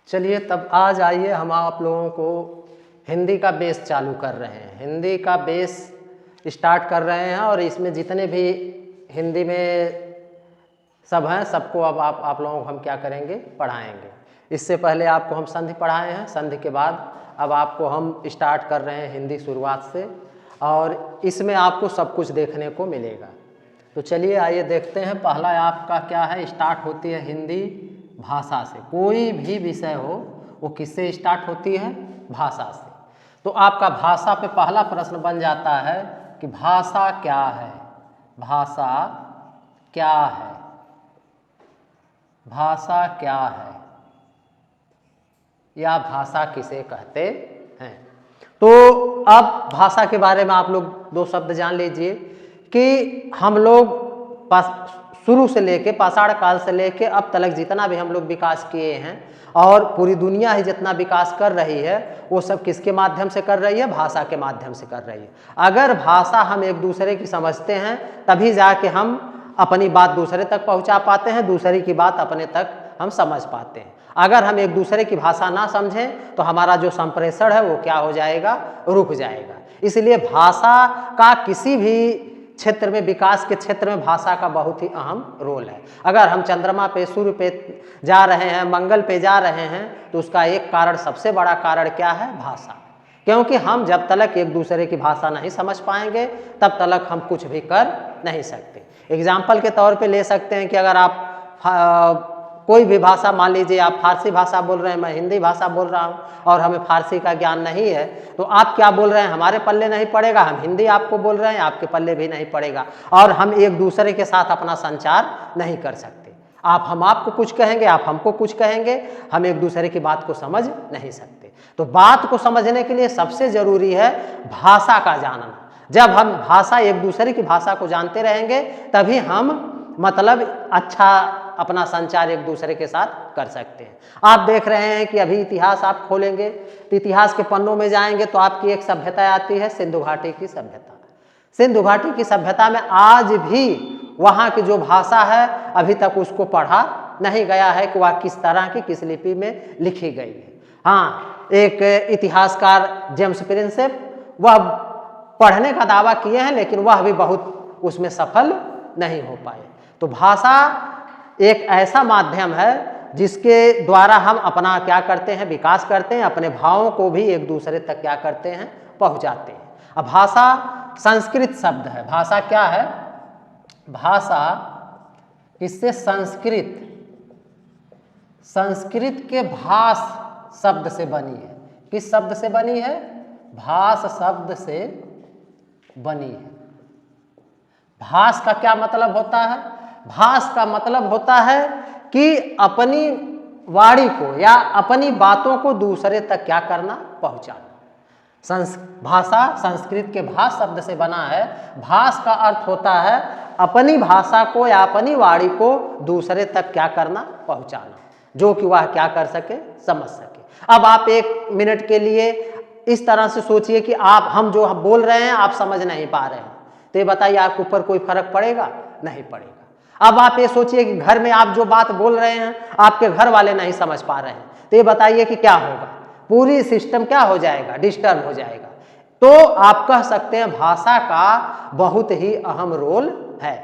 चलिए तब आज आइए हम आप लोगों को हिंदी का बेस चालू कर रहे हैं। हिंदी का बेस स्टार्ट कर रहे हैं और इसमें जितने भी हिंदी में सब हैं सबको अब आप लोगों को हम क्या करेंगे, पढ़ाएंगे। इससे पहले आपको हम संधि पढ़ाए हैं, संधि के बाद अब आपको हम स्टार्ट कर रहे हैं हिंदी शुरुआत से, और इसमें आपको सब कुछ देखने को मिलेगा। तो चलिए आइए देखते हैं। पहला आपका क्या है, स्टार्ट होती है हिंदी भाषा से। कोई भी विषय हो वो किससे स्टार्ट होती है, भाषा से। तो आपका भाषा पे पहला प्रश्न बन जाता है कि भाषा क्या है, भाषा क्या है, भाषा क्या है या भाषा किसे कहते हैं। तो अब भाषा के बारे में आप लोग दो शब्द जान लीजिए कि हम लोग शुरू से लेके पाषाण काल से लेके अब तक जितना भी हम लोग विकास किए हैं और पूरी दुनिया ही जितना विकास कर रही है वो सब किसके माध्यम से कर रही है, भाषा के माध्यम से कर रही है। अगर भाषा हम एक दूसरे की समझते हैं तभी जाके हम अपनी बात दूसरे तक पहुंचा पाते हैं, दूसरे की बात अपने तक हम समझ पाते हैं। अगर हम एक दूसरे की भाषा ना समझें तो हमारा जो संप्रेषण है वो क्या हो जाएगा, रुक जाएगा। इसलिए भाषा का किसी भी क्षेत्र में, विकास के क्षेत्र में भाषा का बहुत ही अहम रोल है। अगर हम चंद्रमा पे, सूर्य पे जा रहे हैं, मंगल पे जा रहे हैं तो उसका एक कारण, सबसे बड़ा कारण क्या है, भाषा। क्योंकि हम जब तक एक दूसरे की भाषा नहीं समझ पाएंगे तब तक हम कुछ भी कर नहीं सकते। एग्जाम्पल के तौर पे ले सकते हैं कि अगर आप कोई भी भाषा, मान लीजिए आप फारसी भाषा बोल रहे हैं, मैं हिंदी भाषा बोल रहा हूँ और हमें फारसी का ज्ञान नहीं है, तो आप क्या बोल रहे हैं हमारे पल्ले नहीं पड़ेगा, हम हिंदी आपको बोल रहे हैं आपके पल्ले भी नहीं पड़ेगा, और हम एक दूसरे के साथ अपना संचार नहीं कर सकते। हम आपको कुछ कहेंगे, आप हमको कुछ कहेंगे, हम एक दूसरे की बात को समझ नहीं सकते। तो बात को समझने के लिए सबसे जरूरी है भाषा का जानना। जब हम भाषा, एक दूसरे की भाषा को जानते रहेंगे तभी हम मतलब अच्छा अपना संचार एक दूसरे के साथ कर सकते हैं। आप देख रहे हैं कि अभी इतिहास आप खोलेंगे तो इतिहास के पन्नों में जाएंगे तो आपकी एक सभ्यता आती है, सिंधु घाटी की सभ्यता। सिंधु घाटी की सभ्यता में आज भी वहाँ की जो भाषा है अभी तक उसको पढ़ा नहीं गया है कि वह किस तरह की, किस लिपि में लिखी गई है। हाँ, एक इतिहासकार जेम्स प्रिंसेप, वह पढ़ने का दावा किए हैं लेकिन वह भी बहुत उसमें सफल नहीं हो पाए। तो भाषा एक ऐसा माध्यम है जिसके द्वारा हम अपना क्या करते हैं, विकास करते हैं, अपने भावों को भी एक दूसरे तक क्या करते हैं, पहुंचाते हैं। अब भाषा संस्कृत शब्द है। भाषा क्या है, भाषा इससे संस्कृत, संस्कृत के भाष शब्द से बनी है। किस शब्द से बनी है, भाष शब्द से बनी है। भाष का क्या मतलब होता है, भाष का मतलब होता है कि अपनी वाणी को या अपनी बातों को दूसरे तक क्या करना, पहुंचाना। भाषा संस्कृत के भाष शब्द से बना है। भाष का अर्थ होता है अपनी भाषा को या अपनी वाणी को दूसरे तक क्या करना, पहुंचाना, जो कि वह क्या कर सके, समझ सके। अब आप एक मिनट के लिए इस तरह से सोचिए कि हम जो बोल रहे हैं आप समझ नहीं पा रहे हैं, तो ये बताइए आपके ऊपर कोई फर्क पड़ेगा, नहीं पड़ेगा। अब आप ये सोचिए कि घर में आप जो बात बोल रहे हैं आपके घर वाले नहीं समझ पा रहे हैं, तो ये बताइए कि क्या होगा, पूरी सिस्टम क्या हो जाएगा, डिस्टर्ब हो जाएगा। तो आप कह सकते हैं भाषा का बहुत ही अहम रोल है।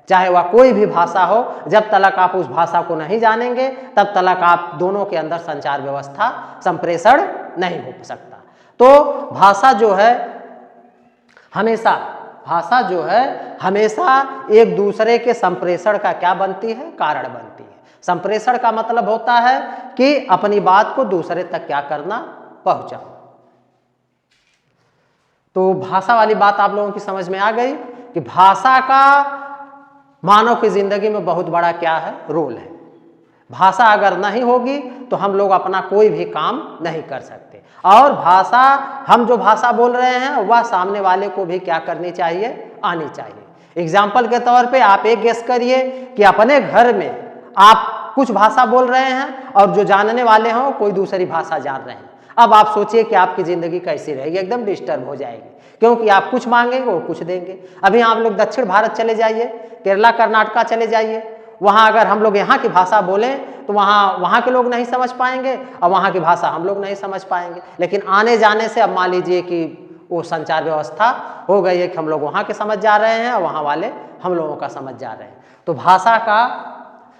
चाहे वह कोई भी भाषा हो, जब तक आप उस भाषा को नहीं जानेंगे तब तक आप दोनों के अंदर संचार व्यवस्था, संप्रेषण नहीं हो सकता। तो भाषा जो है हमेशा, भाषा जो है हमेशा एक दूसरे के संप्रेषण का क्या बनती है, कारण बनती है। संप्रेषण का मतलब होता है कि अपनी बात को दूसरे तक क्या करना, पहुंचाओ। तो भाषा वाली बात आप लोगों की समझ में आ गई कि भाषा का मानव की जिंदगी में बहुत बड़ा क्या है, रोल है। भाषा अगर नहीं होगी तो हम लोग अपना कोई भी काम नहीं कर सकते। और भाषा, हम जो भाषा बोल रहे हैं वह सामने वाले को भी क्या करनी चाहिए, आनी चाहिए। एग्जाम्पल के तौर पे आप एक गेस करिए कि अपने घर में आप कुछ भाषा बोल रहे हैं और जो जानने वाले हैं कोई दूसरी भाषा जान रहे हैं। अब आप सोचिए कि आपकी जिंदगी कैसी रहेगी, एकदम डिस्टर्ब हो जाएगी, क्योंकि आप कुछ मांगेंगे वो कुछ देंगे। अभी आप लोग दक्षिण भारत चले जाइए, केरला कर्नाटका चले जाइए, वहाँ अगर हम लोग यहाँ की भाषा बोलें तो वहाँ के लोग नहीं समझ पाएंगे और वहाँ की भाषा हम लोग नहीं समझ पाएंगे। लेकिन आने जाने से अब मान लीजिए कि वो संचार व्यवस्था हो गई है कि हम लोग वहाँ के समझ जा रहे हैं और वहाँ वाले हम लोगों का समझ जा रहे हैं। तो भाषा का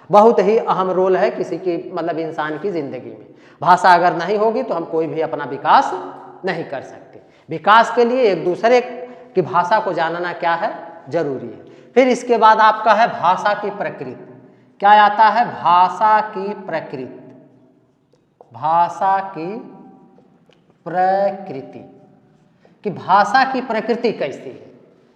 बहुत ही अहम रोल है किसी की मतलब इंसान की ज़िंदगी में। भाषा अगर नहीं होगी तो हम कोई भी अपना विकास नहीं कर सकते। विकास के लिए एक दूसरे की भाषा को जानना क्या है, जरूरी है। फिर इसके बाद आपका है भाषा की प्रकृति। क्या आता है? भाषा की प्रकृति। भाषा की प्रकृति कि भाषा की प्रकृति कैसी है,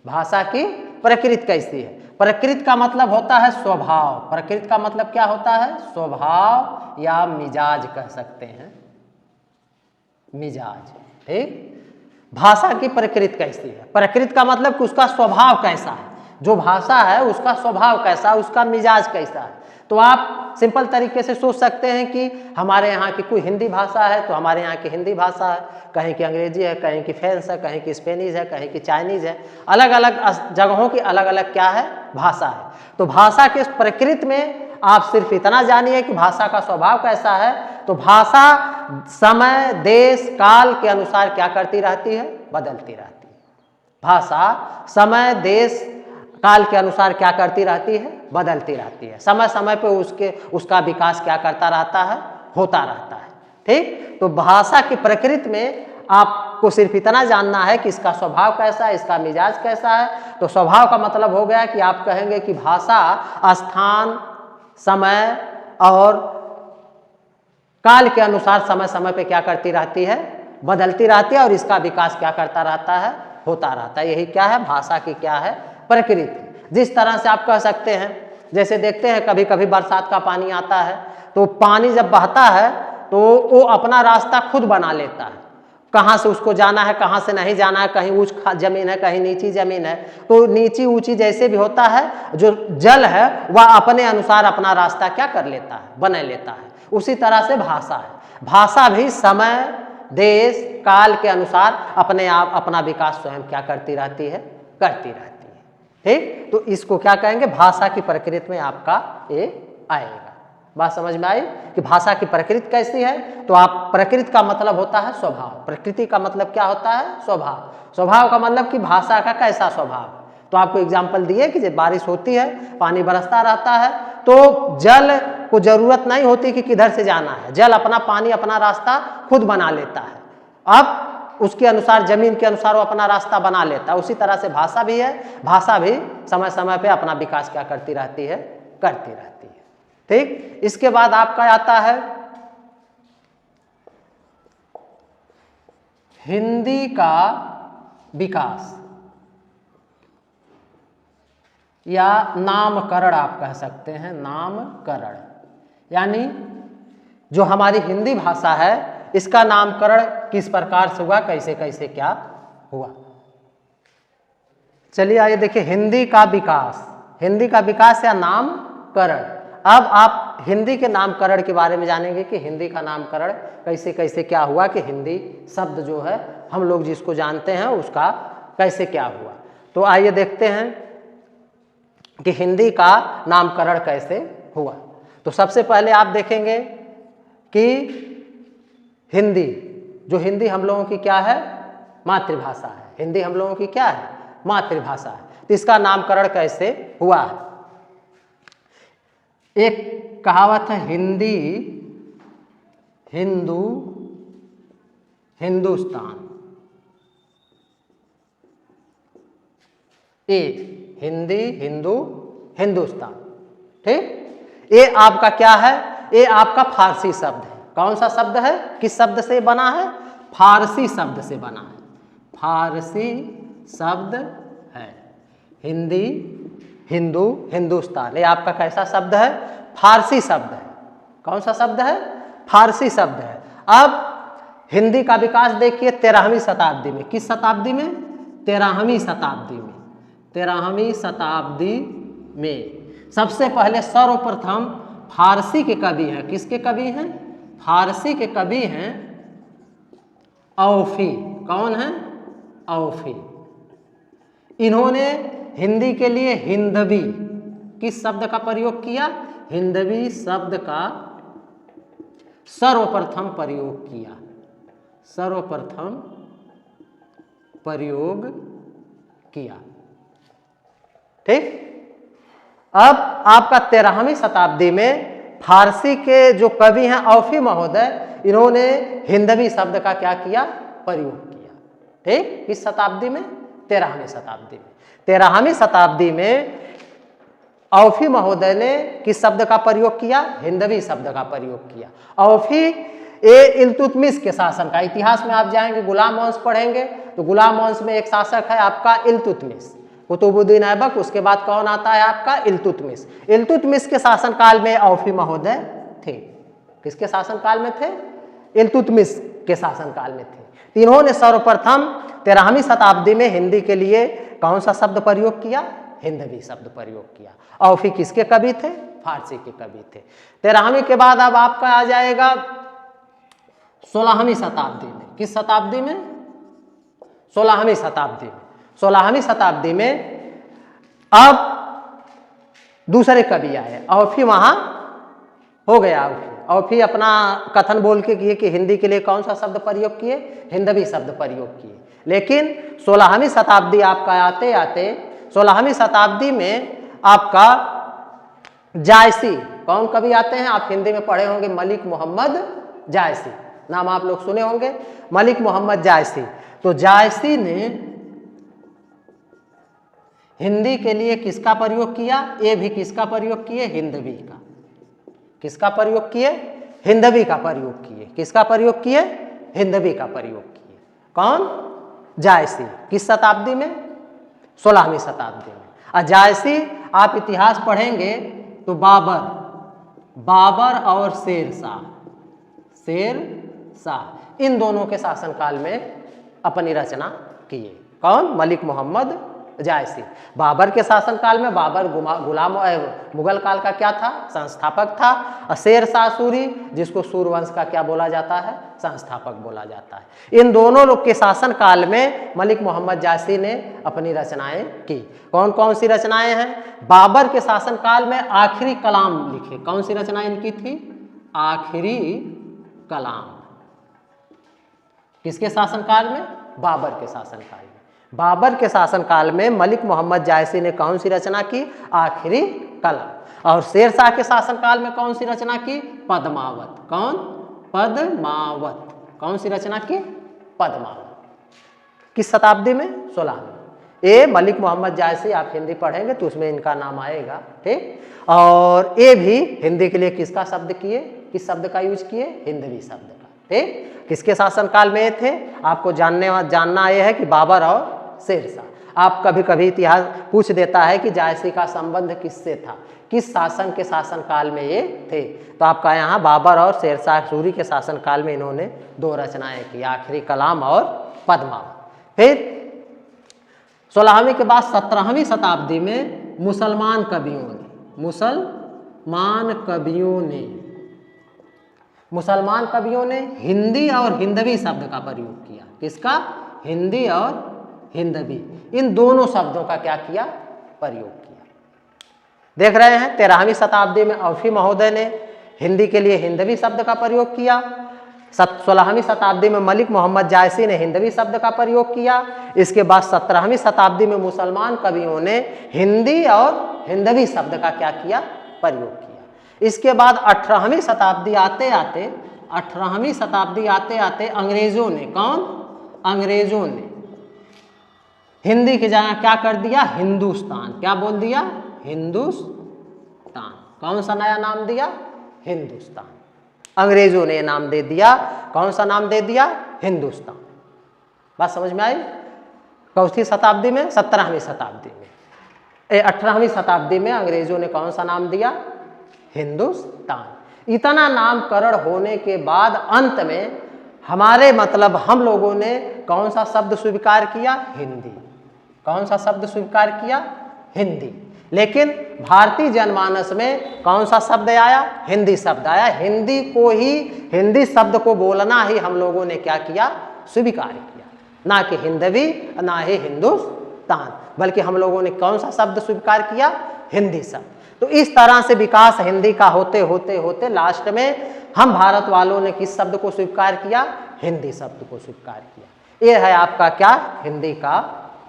भाषा की प्रकृति कैसी है। प्रकृति का मतलब होता है स्वभाव। प्रकृति का मतलब क्या होता है? स्वभाव या मिजाज कह सकते हैं, मिजाज। ठीक। भाषा की प्रकृति कैसी है? प्रकृति का मतलब कि उसका स्वभाव कैसा है, जो भाषा है उसका स्वभाव कैसा है, उसका मिजाज कैसा है। तो आप सिंपल तरीके से सोच सकते हैं कि हमारे यहाँ की कोई हिंदी भाषा है तो हमारे यहाँ की हिंदी भाषा है, कहीं की अंग्रेजी है, कहीं की फ्रेंच है, कहीं की स्पेनिश है, कहीं की चाइनीज़ है। अलग अलग जगहों की अलग अलग क्या है? भाषा है। तो भाषा के प्रकृति में आप सिर्फ इतना जानिए कि भाषा का स्वभाव कैसा है। तो भाषा समय देश काल के अनुसार क्या करती रहती है? बदलती रहती है। भाषा समय देश काल के अनुसार क्या करती रहती है? बदलती रहती है। समय समय पे उसका विकास क्या करता रहता है? होता रहता है। ठीक। तो भाषा की प्रकृति में आपको सिर्फ इतना जानना है कि इसका स्वभाव कैसा है, इसका मिजाज कैसा है। तो स्वभाव का मतलब हो गया कि आप कहेंगे कि भाषा स्थान समय और काल के अनुसार समय समय पे क्या करती रहती है? बदलती रहती है और इसका विकास क्या करता रहता है? होता रहता है। यही क्या है? भाषा की क्या है? प्रकृति। जिस तरह से आप कह सकते हैं, जैसे देखते हैं कभी कभी बरसात का पानी आता है तो पानी जब बहता है तो वो अपना रास्ता खुद बना लेता है, कहाँ से उसको जाना है, कहाँ से नहीं जाना है, कहीं ऊंच जमीन है, कहीं नीची जमीन है। तो नीची ऊंची जैसे भी होता है, जो जल है वह अपने अनुसार अपना रास्ता क्या कर लेता है? बना लेता है। उसी तरह से भाषा है। भाषा भी समय देश काल के अनुसार अपने आप अपना विकास स्वयं क्या करती रहती है? करती रहती है। ठीक। तो इसको क्या कहेंगे? भाषा की प्रकृति में आपका ये आएगा। बात समझ में आई कि भाषा की प्रकृति कैसी है? तो आप प्रकृति का मतलब होता है स्वभाव, प्रकृति का मतलब क्या होता है? स्वभाव। स्वभाव का मतलब कि भाषा का कैसा स्वभाव। तो आपको एग्जाम्पल दिए कि जब बारिश होती है, पानी बरसता रहता है, तो जल को जरूरत नहीं होती कि किधर से जाना है, जल अपना पानी अपना रास्ता खुद बना लेता है। अब उसके अनुसार जमीन के अनुसार वो अपना रास्ता बना लेता है। उसी तरह से भाषा भी है। भाषा भी समय समय पे अपना विकास क्या करती रहती है? करती रहती है। ठीक। इसके बाद आपका आता है हिंदी का विकास या नामकरण आप कह सकते हैं। नामकरण यानी जो हमारी हिंदी भाषा है इसका नामकरण किस प्रकार से हुआ, कैसे कैसे क्या हुआ। चलिए आइए देखिए, हिंदी का विकास, हिंदी का विकास या नामकरण। अब आप हिंदी के नामकरण के बारे में जानेंगे कि हिंदी का नामकरण कैसे कैसे क्या हुआ, कि हिंदी शब्द जो है हम लोग जिसको जानते हैं उसका कैसे क्या हुआ। तो आइए देखते हैं कि हिंदी का नामकरण कैसे हुआ। तो सबसे पहले आप देखेंगे कि हिंदी, जो हिंदी हम लोगों की क्या है? मातृभाषा है। हिंदी हम लोगों की क्या है? मातृभाषा है। तो इसका नामकरण कैसे हुआ है? एक कहावत है, हिंदी हिंदू हिंदुस्तान। एक हिंदी हिंदू हिंदुस्तान। ठीक। ये आपका क्या है? ये आपका फारसी शब्द है। कौन सा शब्द है? किस शब्द से बना है? फारसी शब्द से बना है। फारसी शब्द है। हिंदी हिंदू हिंदुस्तान, ये आपका कैसा शब्द है? फारसी शब्द है। कौन सा शब्द है? फारसी शब्द है। अब हिंदी का विकास देखिए 13वीं शताब्दी में। किस शताब्दी में? 13वीं शताब्दी में। 13वीं शताब्दी में सबसे पहले सर्वप्रथम फारसी के कवि हैं। किसके कवि हैं? फारसी के कवि हैं औफी। कौन है? औफी। इन्होंने हिंदी के लिए हिंदवी, किस शब्द का प्रयोग किया? हिंदवी शब्द का सर्वप्रथम प्रयोग किया, सर्वप्रथम प्रयोग किया। ठीक। अब आपका 13वीं शताब्दी में फारसी के जो कवि हैं औफी महोदय, इन्होंने हिंदवी शब्द का क्या किया? प्रयोग किया। ठीक। किस शताब्दी में? 13वीं शताब्दी में। 13वीं शताब्दी में औफी महोदय ने किस शब्द का प्रयोग किया? हिंदवी शब्द का प्रयोग किया। औफी इल्तुतमिश के शासन का, इतिहास में आप जाएंगे गुलाम वंश पढ़ेंगे तो गुलाम वंश में एक शासक है आपका इल्तुतमिश, कुतुबुद्दीन ऐबक, उसके बाद कौन आता है आपका? इल्तुतमिश। इल्तुतमिश के शासनकाल में औफी महोदय थे। किसके शासनकाल में थे? इल्तुतमिश के शासनकाल में थे। इन्होंने सर्वप्रथम 13वीं शताब्दी में हिंदी के लिए कौन सा शब्द प्रयोग किया? हिंदवी शब्द प्रयोग किया। औफी किसके कवि थे? फारसी के कवि थे। 13वीं के बाद अब आपका आ जाएगा 16वीं शताब्दी में। किस शताब्दी में? 16वीं शताब्दी में। 16वीं शताब्दी में अब दूसरे कवि आए। औफी वहां हो गया। औफी अपना कथन बोल के किए कि हिंदी के लिए कौन सा शब्द प्रयोग किए? हिंदवी शब्द प्रयोग किए। लेकिन 16वीं शताब्दी आपका आते आते 16वीं शताब्दी में आपका जायसी, कौन कवि आते हैं? आप हिंदी में पढ़े होंगे, मलिक मोहम्मद जायसी, नाम आप लोग सुने होंगे, मलिक मोहम्मद जायसी। तो जायसी ने हिंदी के लिए किसका प्रयोग किया? ये भी किसका प्रयोग किए? हिंदवी का। किसका प्रयोग किए? हिंदवी का प्रयोग किए। किसका प्रयोग किए? हिंदवी का प्रयोग किए। कौन? जायसी। किस शताब्दी में? 16वीं शताब्दी में। और जायसी आप इतिहास पढ़ेंगे तो बाबर और शेर शाह इन दोनों के शासनकाल में अपनी रचना किए। कौन? मलिक मोहम्मद जायसी। बाबर के शासनकाल में बाबर गुलाम मुगल काल का क्या था? संस्थापक था। और शेर शाह सूरी, जिसको सूरवंश का क्या बोला जाता है? संस्थापक बोला जाता है। इन दोनों लोग के शासनकाल में मलिक मोहम्मद जायसी ने अपनी रचनाएं की। कौन कौन सी रचनाएं हैं? बाबर के शासनकाल में आखिरी कलाम लिखे। कौन सी रचना इनकी थी? आखिरी कलाम। किसके शासनकाल में? बाबर के शासनकाल में। बाबर के शासनकाल में मलिक मोहम्मद जायसी ने कौन सी रचना की? आखिरी कलाम। और शेर शाह के शासनकाल में कौन सी रचना की? पद्मावत। कौन? पद्मावत। कौन सी रचना की? पद्मावत। किस शताब्दी में? 16वीं। ये मलिक मोहम्मद जायसी आप हिंदी पढ़ेंगे तो उसमें इनका नाम आएगा। ठीक। और ये भी हिंदी के लिए किसका शब्द किए? किस शब्द का यूज किए? हिंदवी शब्द का। ठीक। किसके शासनकाल में ये थे? आपको जानना यह है कि बाबर और शेर शाह। आप कभी कभी इतिहास पूछ देता है कि जायसी का संबंध किससे था, किस शासन के शासनकाल में ये थे, तो आपका यहाँ बाबर और शेर शाह सूरी के शासनकाल में इन्होंने दो रचनाएं की, आखिरी कलाम और पद्मावत। फिर 16वीं के बाद 17वीं शताब्दी में मुसलमान कवियों ने हिंदी और हिंदवी शब्द का प्रयोग किया। किसका? हिंदी और हिंदवी, इन दोनों शब्दों का क्या किया? प्रयोग किया। देख रहे हैं 13वीं शताब्दी में औफी महोदय ने हिंदी के लिए हिंदवी शब्द का प्रयोग किया। 16वीं शताब्दी में मलिक मोहम्मद जायसी ने हिंदवी शब्द का प्रयोग किया। इसके बाद 17वीं शताब्दी में मुसलमान कवियों ने हिंदी और हिंदवी शब्द का क्या किया? प्रयोग किया। इसके बाद 18वीं शताब्दी आते अंग्रेजों ने, कौन? अंग्रेजों ने हिंदी की जगह क्या कर दिया? हिंदुस्तान। क्या बोल दिया? हिंदुस्तान। कौन सा नया नाम दिया? हिंदुस्तान। अंग्रेजों ने नाम दे दिया। कौन सा नाम दे दिया? हिंदुस्तान। बात समझ में आई? कौन शताब्दी में? 17वीं शताब्दी में। 18वीं शताब्दी में अंग्रेजों ने कौन सा नाम दिया? हिंदुस्तान। इतना नामकरण होने के बाद अंत में हमारे मतलब हम लोगों ने कौन सा शब्द स्वीकार किया? हिंदी। कौन सा शब्द स्वीकार किया? हिंदी। लेकिन भारतीय जनमानस में कौन सा शब्द आया? हिंदी शब्द आया। हिंदी शब्द को बोलना ही हम लोगों ने क्या किया? स्वीकार किया। ना कि हिंदवी, ना ही हिंदुस्तान, बल्कि हम लोगों ने कौन सा शब्द स्वीकार किया? हिंदी शब्द। तो इस तरह से विकास हिंदी का होते होते होते लास्ट में हम भारत वालों ने किस शब्द को स्वीकार किया? हिंदी शब्द को स्वीकार किया। ये है आपका क्या? हिंदी का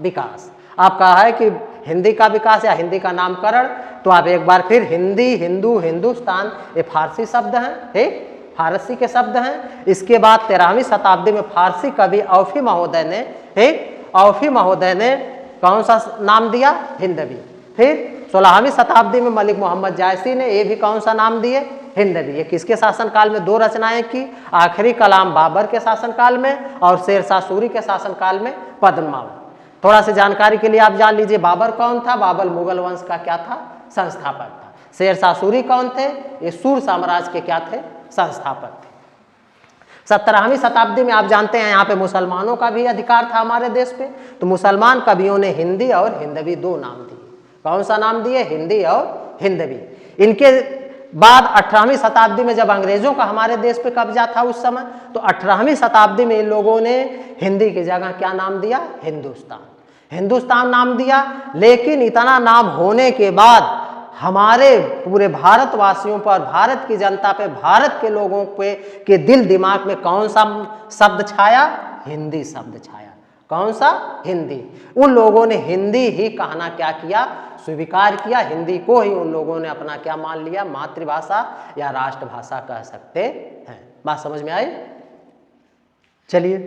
विकास। आपका है कि हिंदी का विकास या हिंदी का नामकरण, तो आप एक बार फिर हिंदी, हिंदू, हिंदुस्तान, ये फारसी शब्द हैं, ठीक, फारसी के शब्द हैं। इसके बाद 13वीं शताब्दी में फारसी कवि औफी महोदय ने, ठीक, औफी महोदय ने कौन सा नाम दिया? हिंदवी। फिर 16वीं शताब्दी में मलिक मोहम्मद जायसी ने ये भी कौन सा नाम दिए? हिंदवी। ये किसके शासनकाल में 2 रचनाएं की? आखिरी कलाम बाबर के शासनकाल में और शेरशाह सूरी के शासनकाल में पद्मावत। थोड़ा सी जानकारी के लिए आप जान लीजिए, बाबर कौन था? बाबर मुगल वंश का क्या था? संस्थापक था। शेरशाह सूरी कौन थे? ये सूर साम्राज्य के क्या थे? संस्थापक थे। 17वीं शताब्दी में आप जानते हैं यहाँ पे मुसलमानों का भी अधिकार था हमारे देश पे, तो मुसलमान कवियों ने हिंदी और हिंदवी 2 नाम दिए। कौन सा नाम दिए? हिंदी और हिंदवी। इनके बाद 18वीं शताब्दी में जब अंग्रेजों का हमारे देश पे कब्जा था उस समय, तो 18वीं शताब्दी में इन लोगों ने हिंदी की जगह क्या नाम दिया? हिंदुस्तान। हिंदुस्तान नाम दिया। लेकिन इतना नाम होने के बाद हमारे पूरे भारतवासियों पर, भारत की जनता पे, भारत के लोगों पे के दिल दिमाग में कौन सा शब्द छाया? हिंदी शब्द छाया। कौन सा? हिंदी। उन लोगों ने हिंदी ही कहना क्या किया? स्वीकार किया। हिंदी को ही उन लोगों ने अपना क्या मान लिया? मातृभाषा या राष्ट्रभाषा कह सकते हैं। बात समझ में आई? चलिए